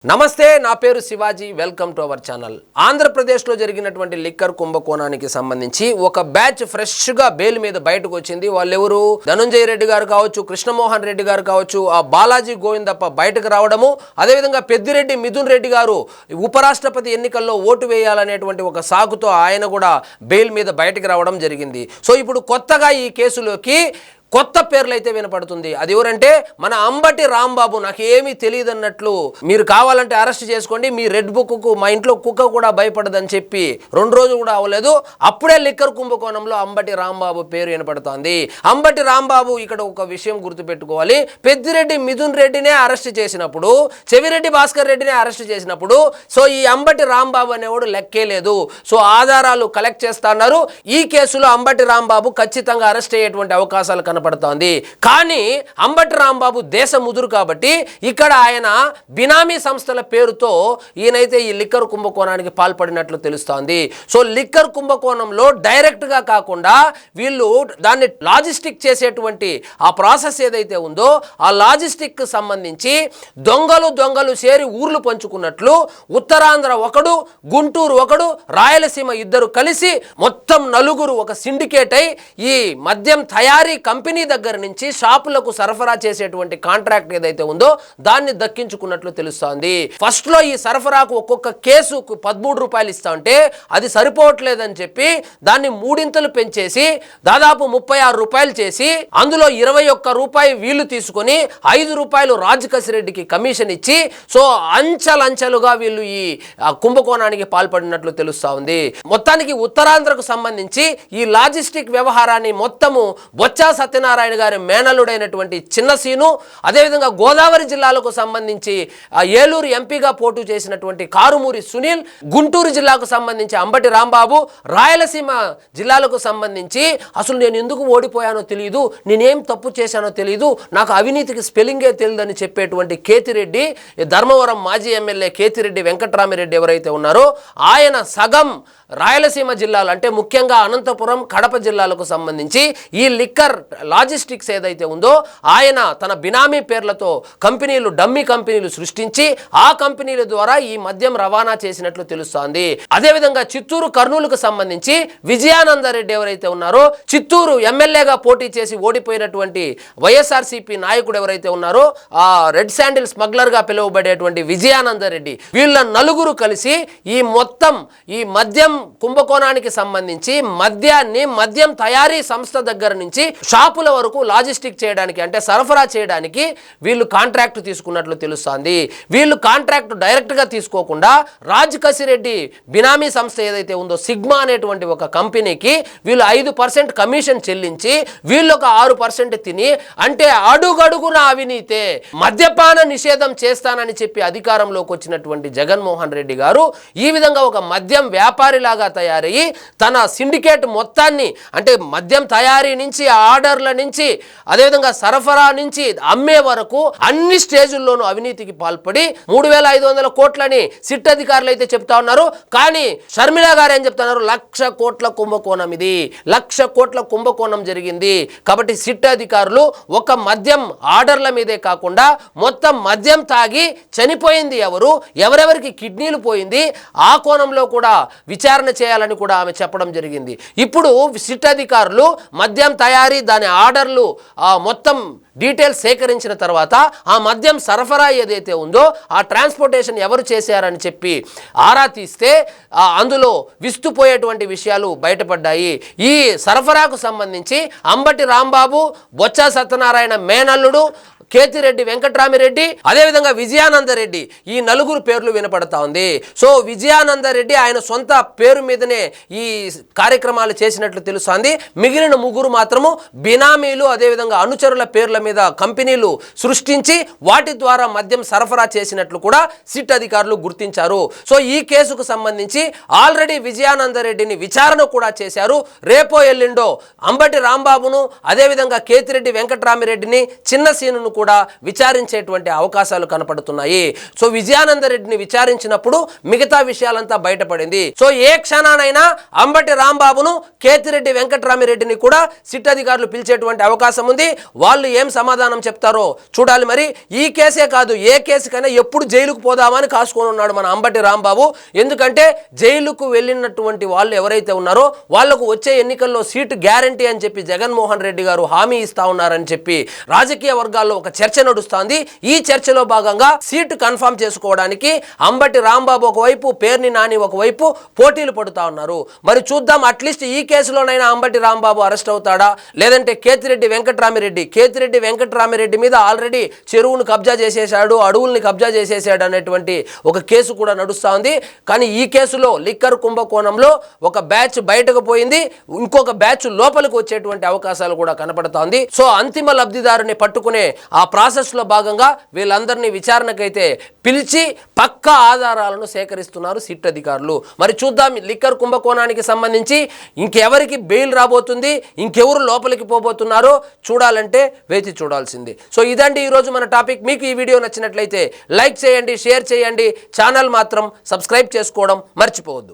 నమస్తే, నా పేరు Shivaji. Welcome to our channel. ఆంధ్రప్రదేశ్లో జరిగినటువంటి లిక్కర్ కుంభకోణానికి సంబంధించి ఒక బ్యాచ్ ఫ్రెష్గా బెయిల్ మీద బయటకు వచ్చింది. వాళ్ళెవరు? ధనుంజయ రెడ్డి గారు కావచ్చు, కృష్ణమోహన్ రెడ్డి గారు కావచ్చు, ఆ బాలాజీ గోవిందప్ప బయటకు రావడము, అదేవిధంగా పెద్దిరెడ్డి మిథున్ రెడ్డి గారు ఉపరాష్ట్రపతి ఎన్నికల్లో ఓటు వేయాలనేటువంటి ఒక సాకుతో ఆయన కూడా బెయిల్ మీద బయటకు రావడం జరిగింది. సో ఇప్పుడు కొత్తగా ఈ కేసులోకి కొత్త పేర్లు అయితే వినపడుతుంది. అది ఎవరంటే మన అంబటి రాంబాబు. నాకు ఏమీ తెలియదు అన్నట్లు, మీరు కావాలంటే అరెస్ట్ చేసుకోండి, మీ రెడ్ బుక్కు మా ఇంట్లో కుక్క కూడా భయపడదని చెప్పి 2 రోజులు కూడా అవ్వలేదు, అప్పుడే లిక్కర్ కుంభకోణంలో అంబటి రాంబాబు పేరు వినపడుతోంది. అంబటి రాంబాబు ఇక్కడ ఒక విషయం గుర్తుపెట్టుకోవాలి. పెద్దిరెడ్డి మిథున్ రెడ్డినే అరెస్ట్ చేసినప్పుడు, చెవిరెడ్డి భాస్కర్ రెడ్డినే అరెస్ట్ చేసినప్పుడు సో ఈ అంబటి రాంబాబు అనేవాడు లెక్కే లేదు. సో ఆధారాలు కలెక్ట్ చేస్తున్నారు. ఈ కేసులో అంబటి రాంబాబు ఖచ్చితంగా అరెస్ట్ అయ్యేటువంటి అవకాశాలు కనపడుతోంది. కానీ అంబటి రాంబాబు దేశ ముదురు కాబట్టి ఇక్కడ ఆయన బినామీ సంస్థల పేరుతో ఈయనైతే ఈ లిక్కర్ కుంభకోణానికి పాల్పడినట్లు తెలుస్తోంది. సో లిక్కర్ కుంభకోణంలో డైరెక్ట్గా కాకుండా వీళ్ళు దాన్ని లాజిస్టిక్ చేసేటువంటి ఆ ప్రాసెస్ ఏదైతే ఉందో ఆ లాజిస్టిక్ సంబంధించి దొంగలు చేరి ఊర్లు పంచుకున్నట్లు ఉత్తరాంధ్ర ఒకడు, గుంటూరు ఒకడు, రాయలసీమ ఇద్దరు కలిసి మొత్తం 4 ఒక సిండికేట్ అయి ఈ మద్యం తయారీ కంపెనీ దగ్గర నుంచి షాపులకు సరఫరా చేసేటువంటి కాంట్రాక్ట్ ఏదైతే ఉందో దాన్ని దక్కించుకున్నట్లు తెలుస్తోంది. ఫస్ట్ లో ఈ సరఫరాకు ఒక్కొక్క కేసుకు 13 రూపాయలు ఇస్తా ఉంటే అది సరిపోవట్లేదని చెప్పి దాన్ని 3 పెంచేసి దాదాపు 36 రూపాయలు చేసి అందులో 21 రూపాయి వీళ్ళు తీసుకొని 5 రూపాయలు రాజకసిరెడ్డికి కమిషన్ ఇచ్చి సో అంచెలంచెలుగా వీళ్ళు ఈ కుంభకోణానికి పాల్పడినట్లు తెలుస్తా ఉంది. మొత్తానికి ఉత్తరాంధ్రకు సంబంధించి ఈ లాజిస్టిక్ వ్యవహారాన్ని మొత్తము బొత్స సత్యనారాయణ గారి మేనలుడైనటువంటి చిన్న సీను, అదేవిధంగా గోదావరి జిల్లాలకు సంబంధించి ఏలూరు ఎంపీగా పోటీ చేసినటువంటి కారుమూరి సునీల్, గుంటూరు జిల్లాకు సంబంధించి అంబటి రాంబాబు, రాయలసీమ జిల్లాలకు సంబంధించి అసలు నేను ఎందుకు ఓడిపోయానో తెలియదు, నేనేం తప్పు చేశానో తెలియదు, నాకు అవినీతికి స్పెల్లింగే తెలియదని చెప్పేటువంటి కేతిరెడ్డి, ధర్మవరం మాజీ ఎమ్మెల్యే కేతిరెడ్డి వెంకట్రామిరెడ్డి ఎవరైతే ఉన్నారో ఆయన సగం రాయలసీమ జిల్లాలు అంటే ముఖ్యంగా అనంతపురం, కడప జిల్లాలకు సంబంధించి ఈ లిక్కర్ లాజిస్టిక్స్ ఏదైతే ఉందో ఆయన తన బినామీ పేర్లతో కంపెనీలు, డమ్మీ కంపెనీలు సృష్టించి ఆ కంపెనీల ద్వారా ఈ మద్యం రవాణా చేసినట్లు తెలుస్తోంది. అదేవిధంగా చిత్తూరు, కర్నూలుకు సంబంధించి విజయానందరెడ్డి ఎవరైతే ఉన్నారో చిత్తూరు ఎమ్మెల్యేగా పోటీ చేసి ఓడిపోయినటువంటి వైఎస్ఆర్సీపీ నాయకుడు ఎవరైతే ఉన్నారో ఆ రెడ్ శాండిల్ స్మగ్లర్ గా పిలువబడేటువంటి విజయానందరెడ్డి, వీళ్ళ 4 కలిసి ఈ మొత్తం ఈ మద్యం కుంభకోణానికి సంబంధించి మద్యం తయారీ సంస్థ దగ్గర నుంచి షాపుల వరకు లాజిస్టిక్ చేయడానికి అంటే సరఫరా చేయడానికి వీళ్ళు కాంట్రాక్ట్ తీసుకున్నట్లు తెలుస్తోంది. వీళ్ళు కాంట్రాక్ట్ డైరెక్ట్ గా తీసుకోకుండా రాజకసిరెడ్డి బినామీ సంస్థ ఏదైతే ఉందో సిగ్మా అనేటువంటి ఒక కంపెనీకి వీళ్ళు 5% కమిషన్ చెల్లించి వీళ్ళు ఒక 6% తిని, అంటే అడుగడుగున అవినీతే. మద్యపాన నిషేధం చేస్తానని చెప్పి అధికారంలోకి వచ్చినటువంటి జగన్మోహన్ రెడ్డి గారు ఈ విధంగా ఒక మద్యం వ్యాపారి లాగా తయారయ్యి తన సిండికేట్ మొత్తాన్ని అంటే మద్యం తయారీ నుంచి, ఆర్డర్ల నుంచి, అదేవిధంగా సరఫరా నుంచి అమ్మే వరకు అన్ని స్టేజుల్లోనూ అవినీతికి పాల్పడి 3500 కోట్లని సిట్ అధికారులు అయితే చెప్తా ఉన్నారు. కానీ షర్మిల గారు ఏం చెప్తున్నారు? 1,00,000 కోట్ల కుంభకోణం, ఇది 1,00,000 కోట్ల కుంభకోణం జరిగింది. కాబట్టి సిట్ అధికారులు ఒక మద్యం ఆర్డర్ల మీదే కాకుండా మొత్తం మద్యం తాగి చనిపోయింది ఎవరెవరికి కిడ్నీలు పోయింది ఆ కోణంలో కూడా విచారణ చేయాలని కూడా ఆమె చెప్పడం జరిగింది. ఇప్పుడు సిట్ అధికారులు మద్యం తయారీ, దాని ఆర్డర్లు మొత్తం డీటెయిల్స్ సేకరించిన తర్వాత ఆ మద్యం సరఫరా ఏదైతే ఉందో ఆ ట్రాన్స్పోర్టేషన్ ఎవరు చేశారని చెప్పి ఆరా తీస్తే అందులో విస్తుపోయేటువంటి విషయాలు బయటపడ్డాయి. ఈ సరఫరాకు సంబంధించి అంబటి రాంబాబు, బొత్స సత్యనారాయణ మేనల్లుడు కేతిరెడ్డి వెంకట్రామిరెడ్డి, అదేవిధంగా విజయానందరెడ్డి, ఈ 4 పేర్లు వినపడతా ఉంది. సో విజయానందరెడ్డి ఆయన సొంత పేరు మీదనే ఈ కార్యక్రమాలు చేసినట్లు తెలుస్తోంది. మిగిలిన 3 మాత్రము బినామీలు, అదేవిధంగా అనుచరుల పేర్ల మీద కంపెనీలు సృష్టించి వాటి ద్వారా మద్యం సరఫరా చేసినట్లు కూడా సిట్ అధికారులు గుర్తించారు. సో ఈ కేసుకు సంబంధించి ఆల్రెడీ విజయానందరెడ్డిని విచారణ కూడా చేశారు. రేపో ఎల్లుండో అంబటి రాంబాబును, అదేవిధంగా కేతిరెడ్డి వెంకట్రామిరెడ్డిని, చిన్న సీనును కూడా విచారించేటువంటి అవకాశాలు కనపడుతున్నాయి. సో విజయానంద రెడ్డిని విచారించినప్పుడు మిగతా విషయాలంతా బయటపడింది. సో ఏ క్షణానైనా అంబటి రాంబాబును, కేతిరెడ్డి వెంకట్రామిరెడ్డిని కూడా సిట్ అధికారులు పిలిచేటువంటి అవకాశం ఉంది. వాళ్ళు ఏం సమాధానం చెప్తారో చూడాలి. మరి ఈ కేసే కాదు, ఏ కేసుకైనా ఎప్పుడు జైలుకు పోదామని కాసుకొని ఉన్నాడు మన అంబటి రాంబాబు. ఎందుకంటే జైలుకు వెళ్ళినటువంటి వాళ్ళు ఎవరైతే ఉన్నారో వాళ్లకు వచ్చే ఎన్నికల్లో సీటు గ్యారంటీ అని చెప్పి జగన్మోహన్ రెడ్డి గారు హామీ ఇస్తా ఉన్నారని చెప్పి రాజకీయ వర్గాల్లో ఒక చర్చ నడుస్తోంది. ఈ చర్చలో భాగంగా సీటు కన్ఫర్మ్ చేసుకోవడానికి అంబటి రాంబాబు ఒకవైపు, పేర్ని నాని ఒకవైపు పోటీలు పడుతా ఉన్నారు. మరి చూద్దాం, అట్లీస్ట్ ఈ కేసులోనైనా అంబటి రాంబాబు అరెస్ట్ అవుతాడా, లేదంటే కేతిరెడ్డి వెంకట్రామిరెడ్డి మీద ఆల్రెడీ చెరువును కబ్జా చేసేశాడు, అడవుల్ని కబ్జా చేసేసాడు అనేటువంటి ఒక కేసు కూడా నడుస్తూ ఉంది. కానీ ఈ కేసులో లిక్కర్ కుంభకోణంలో ఒక బ్యాచ్ బయటకు పోయింది, ఇంకొక బ్యాచ్ లోపలికి వచ్చేటువంటి అవకాశాలు కూడా కనపడుతోంది. సో అంతిమ లబ్ధిదారుని పట్టుకునే ఆ ప్రాసెస్ లో భాగంగా వీళ్ళందరినీ విచారణకైతే పిలిచి పక్కా ఆధారాలను సేకరిస్తున్నారు సిట్ అధికారులు. మరి చూద్దాం, లిక్కర్ కుంభకోణానికి సంబంధించి ఇంకెవరికి బెయిల్ రాబోతుంది, ఇంకెవరు లోపలికి పోబోతున్నారో చూడాలంటే వేచి చూడాల్సింది. సో ఇదండి ఈరోజు మన టాపిక్. మీకు ఈ వీడియో నచ్చినట్లయితే లైక్ చేయండి, షేర్ చేయండి, ఛానల్ మాత్రం సబ్స్క్రైబ్ చేసుకోవడం మర్చిపోవద్దు.